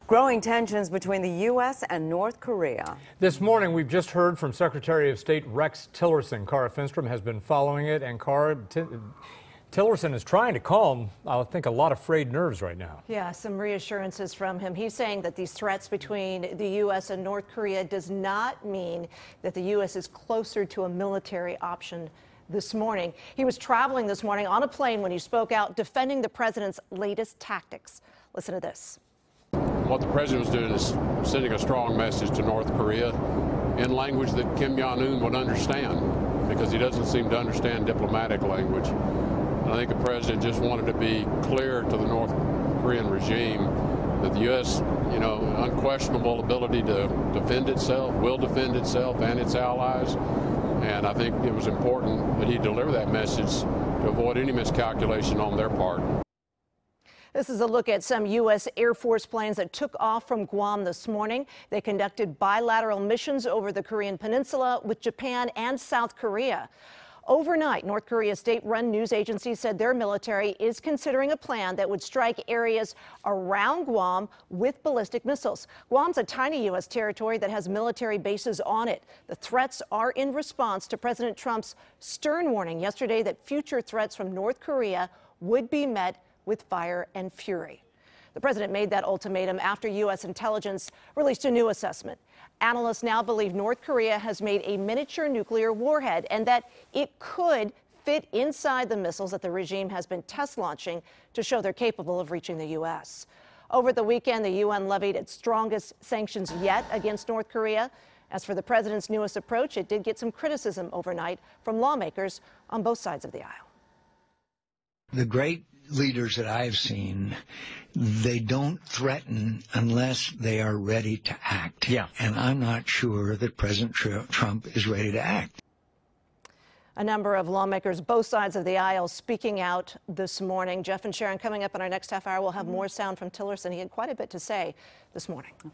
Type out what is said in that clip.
Growing tensions between the U.S. and North Korea. This morning, we've just heard from Secretary of State Rex Tillerson. Cara Finnstrom has been following it, and Tillerson is trying to calm, I think, a lot of frayed nerves right now. Yeah, some reassurances from him. He's saying that these threats between the U.S. and North Korea does not mean that the U.S. is closer to a military option this morning. He was traveling this morning on a plane when he spoke out defending the president's latest tactics. Listen to this. What the president was doing is sending a strong message to North Korea in language that Kim Jong-un would understand, because he doesn't seem to understand diplomatic language. And I think the president just wanted to be clear to the North Korean regime that the U.S., unquestionable ability to defend itself, will defend itself and its allies. And I think it was important that he deliver that message to avoid any miscalculation on their part. This is a look at some U.S. Air Force planes that took off from Guam this morning. They conducted bilateral missions over the Korean Peninsula with Japan and South Korea. Overnight, North Korea's state-run news agency said their military is considering a plan that would strike areas around Guam with ballistic missiles. Guam's a tiny U.S. territory that has military bases on it. The threats are in response to President Trump's stern warning yesterday that future threats from North Korea would be met with fire and fury. The president made that ultimatum after U.S. intelligence released a new assessment. Analysts now believe North Korea has made a miniature nuclear warhead and that it could fit inside the missiles that the regime has been test launching to show they're capable of reaching the U.S. Over the weekend, the UN levied its strongest sanctions yet against North Korea. As for the president's newest approach, it did get some criticism overnight from lawmakers on both sides of the aisle. The great leaders that I've seen, they don't threaten unless they are ready to act. Yeah. And I'm not sure that President Trump is ready to act. A number of lawmakers, both sides of the aisle, speaking out this morning. Jeff and Sharon, coming up in our next half hour, we'll have more sound from Tillerson. He had quite a bit to say this morning. Okay.